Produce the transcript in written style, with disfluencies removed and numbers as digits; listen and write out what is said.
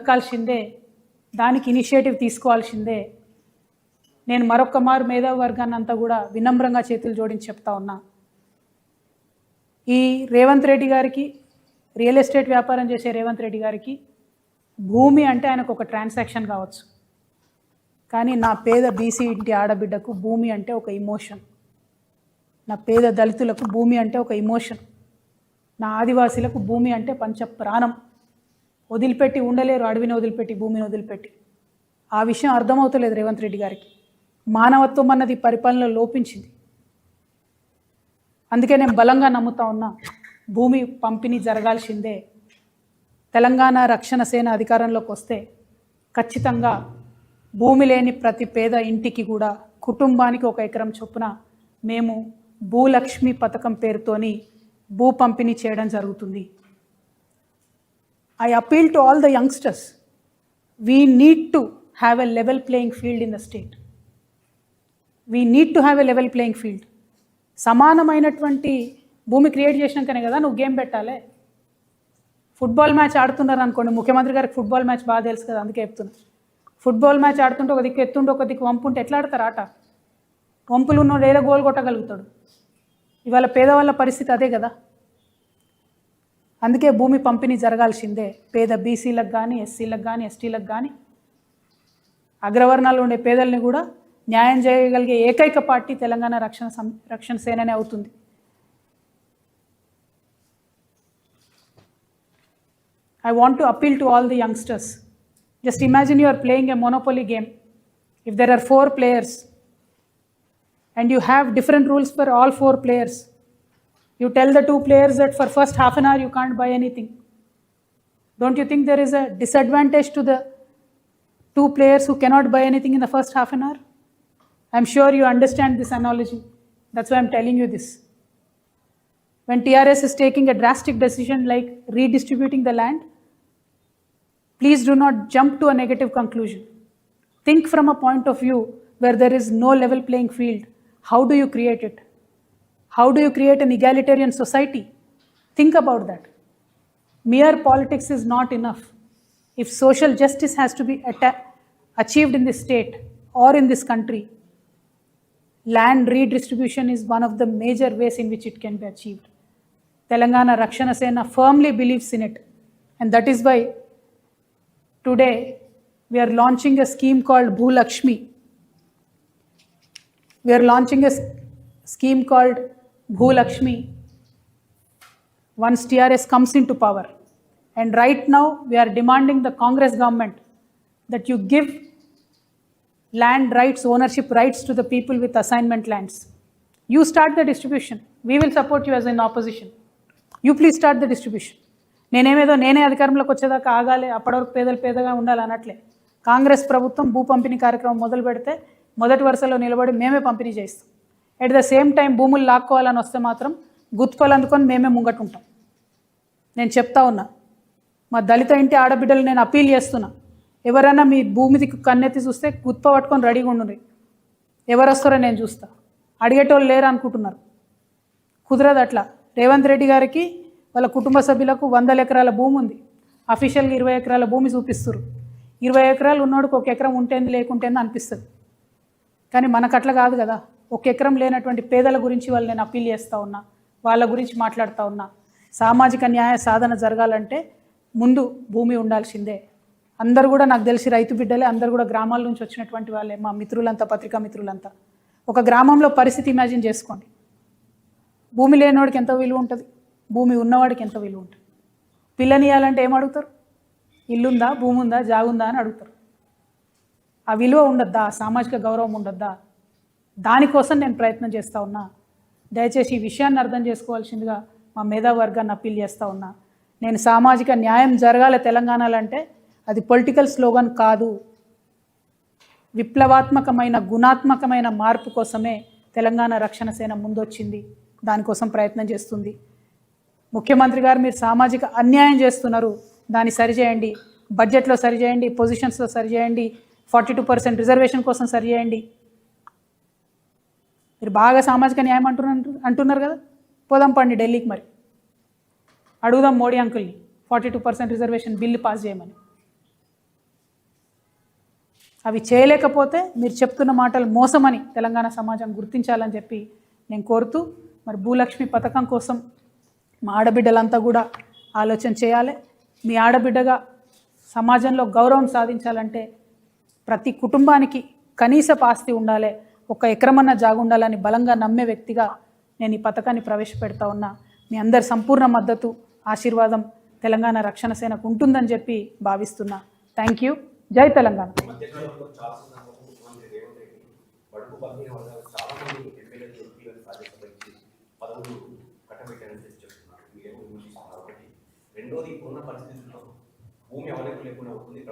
దక్కాల్సిందే, దానికి ఇనిషియేటివ్ తీసుకోవాల్సిందే. నేను మరొక్క మారు మేధావి వర్గాన్ని అంతా కూడా వినమ్రంగా చేతులు జోడించి చెప్తా ఉన్నా. ఈ రేవంత్ రెడ్డి గారికి, రియల్ ఎస్టేట్ వ్యాపారం చేసే రేవంత్ రెడ్డి గారికి భూమి అంటే ఆయనకు ఒక ట్రాన్సాక్షన్ కావచ్చు, కానీ నా పేద బీసీ ఇంటి ఆడబిడ్డకు భూమి అంటే ఒక ఇమోషన్. నా పేద దళితులకు భూమి అంటే ఒక ఇమోషన్. నా ఆదివాసీలకు భూమి అంటే పంచ ప్రాణం. వదిలిపెట్టి ఉండలేరు, అడవిని వదిలిపెట్టి, భూమిని వదిలిపెట్టి. ఆ విషయం అర్థమవుతలేదు రేవంత్ రెడ్డి గారికి. మానవత్వం అన్నది పరిపాలనలో లోపించింది. అందుకే నేను బలంగా నమ్ముతా ఉన్నా, భూమి పంపిణీ జరగాల్సిందే. తెలంగాణ రక్షణ సేన అధికారంలోకి వస్తే ఖచ్చితంగా భూమి లేని ప్రతి పేద ఇంటికి కూడా కుటుంబానికి 1 ఎకరం చొప్పున మేము భూలక్ష్మి పథకం పేరుతోని భూ పంపిణీ చేయడం జరుగుతుంది. I appeal to all the youngsters. We need to have a level playing field in the state. We need to have a level playing field. సమానమైనటువంటి భూమి క్రియేట్ చేసినాకనే కదా నువ్వు గేమ్ పెట్టాలి. ఫుట్బాల్ మ్యాచ్ ఆడుతున్నారు అనుకోండి, ముఖ్యమంత్రి గారికి ఫుట్బాల్ మ్యాచ్ బాగా తెలుసు కదా, అందుకే చెప్తున్నా. ఫుట్బాల్ మ్యాచ్ ఆడుతుంటే ఒక దిక్కు ఎత్తుంటే ఒక దిక్కు వంపు ఉంటే ఎట్లా ఆడతారు ఆట? వంపులు ఉన్నోడు ఏదో గోల్ కొట్టగలుగుతాడు. ఇవాళ పేదవాళ్ళ పరిస్థితి అదే కదా. అందుకే భూమి పంపిణీ జరగాల్సిందే. పేద బీసీలకు కానీ, ఎస్సీలకు కానీ, ఎస్టీలకు కానీ, అగ్రవర్ణాలు ఉండే పేదల్ని కూడా న్యాయం చేయగలిగే ఏకైక పార్టీ తెలంగాణ రక్షణ సేననే అవుతుంది. I want to appeal to all the youngsters. Just imagine you are playing a monopoly game. If there are 4 players and you have different rules for all 4 players, you tell the 2 players that for first half an hour you can't buy anything. Don't you think there is a disadvantage to the 2 players who cannot buy anything in the first half an hour? I'm sure you understand this analogy. That's why I'm telling you this. When TRS is taking a drastic decision like redistributing the land, please do not jump to a negative conclusion. Think from a point of view where there is no level playing field. How do you create it? How do you create an egalitarian society? Think about that. Mere politics is not enough. If social justice has to be achieved in this state or in this country, land redistribution is one of the major ways in which it can be achieved. Telangana Rakshana Sena firmly believes in it, and that is why today we are launching a scheme called Bhulakshmi. We are launching a scheme called Bhulakshmi once TRS comes into power. And right now we are demanding the Congress government that you give land rights, ownership rights to the people with assignment lands. You start the distribution. We will support you as an opposition. You please start the distribution. నేనే అధికారంలోకి వచ్చేదాకా ఆగాలి, అప్పటివరకు పేదగా ఉండాలి అనట్లే. కాంగ్రెస్ ప్రభుత్వం భూ పంపిణీ కార్యక్రమం మొదలు పెడితే మొదటి వరుసలో నిలబడి మేమే పంపిణీ చేస్తాం. ఎట్ ద సేమ్ టైం భూములు లాక్కోవాలని వస్తే మాత్రం గుత్పలు అందుకొని మేమే ముంగటుంటాం. నేను చెప్తా ఉన్నా, మా దళిత ఇంటి ఆడబిడ్డలు నేను అప్పీల్ చేస్తున్నా, ఎవరైనా మీ భూమికి కన్నెత్తి చూస్తే గుత్ప పట్టుకొని రెడీగా ఉండండి. ఎవరు వస్తారో నేను చూస్తా. అడిగేటోళ్ళు లేరు అనుకుంటున్నారు, కుదరదు అట్లా. రేవంత్ రెడ్డి గారికి వాళ్ళ కుటుంబ సభ్యులకు 100 ఎకరాల భూమి ఉంది. అఫీషియల్గా 20 ఎకరాల భూమి చూపిస్తారు. 20 ఎకరాలు ఉన్నోడికి 1 ఎకరం ఉంటేంది లేకుంటేంది అనిపిస్తుంది, కానీ మనకు అట్లా కాదు కదా. 1 ఎకరం లేనటువంటి పేదల గురించి వాళ్ళు నేను అప్పీల్ చేస్తూ ఉన్నా, వాళ్ళ గురించి మాట్లాడుతూ ఉన్నా. సామాజిక న్యాయ సాధన జరగాలంటే ముందు భూమి ఉండాల్సిందే. అందరూ కూడా నాకు తెలిసి రైతు బిడ్డలే, అందరూ కూడా గ్రామాల నుంచి వచ్చినటువంటి వాళ్ళే, మా మిత్రులంతా, పత్రికా మిత్రులంతా. ఒక గ్రామంలో పరిస్థితి ఇమాజిన్ చేసుకోండి. భూమి లేనివాడికి ఎంత విలువ ఉంటుంది, భూమి ఉన్నవాడికి ఎంత విలువ ఉంటుంది. పిల్లనియాలంటే ఏం అడుగుతారు? ఇల్లుందా, భూమి ఉందా, జాగుందా అని అడుగుతారు. ఆ విలువ ఉండద్దా? సామాజిక గౌరవం ఉండద్దా? దానికోసం నేను ప్రయత్నం చేస్తూ ఉన్నా. దయచేసి ఈ విషయాన్ని అర్థం చేసుకోవాల్సిందిగా మా మేధావర్గాన్ని అప్పీల్ చేస్తూ ఉన్నా. నేను సామాజిక న్యాయం జరగాలి తెలంగాణలో అంటే అది పొలిటికల్ స్లోగన్ కాదు. విప్లవాత్మకమైన, గుణాత్మకమైన మార్పు కోసమే తెలంగాణ రక్షణ సేన ముందొచ్చింది. దానికోసం ప్రయత్నం చేస్తుంది. ముఖ్యమంత్రి గారు, మీరు సామాజిక అన్యాయం చేస్తున్నారు, దాన్ని సరిచేయండి. బడ్జెట్లో సరిచేయండి, పొజిషన్స్లో సరిచేయండి, 42% రిజర్వేషన్ కోసం సరిచేయండి. మీరు బాగా సామాజిక న్యాయం అంటున్నారు కదా, పోదాం పండి ఢిల్లీకి, మరి అడుగుదాం మోడీ అంకుల్ని 42% రిజర్వేషన్ బిల్లు పాస్ చేయమని. అవి చేయలేకపోతే మీరు చెప్తున్న మాటలు మోసమని తెలంగాణ సమాజం గుర్తించాలని చెప్పి నేను కోరుతూ, మరి భూలక్ష్మి పథకం కోసం మా ఆడబిడ్డలంతా కూడా ఆలోచన చేయాలి. మీ ఆడబిడ్డగా సమాజంలో గౌరవం సాధించాలంటే ప్రతి కుటుంబానికి కనీస ఆస్తి ఉండాలి, 1 ఎకరమన్న జాగు ఉండాలని బలంగా నమ్మే వ్యక్తిగా నేను ఈ పథకాన్ని ప్రవేశపెడతా ఉన్నా. మీ అందరి సంపూర్ణ మద్దతు, ఆశీర్వాదం తెలంగాణ రక్షణ సేనకు ఉంటుందని చెప్పి భావిస్తున్నా. Thank you. జై తెలంగాణ. రెండోది ఇప్పుడున్న పరిస్థితుల్లో భూమి అవైలబుల్ లేకుండా అవుతుంది.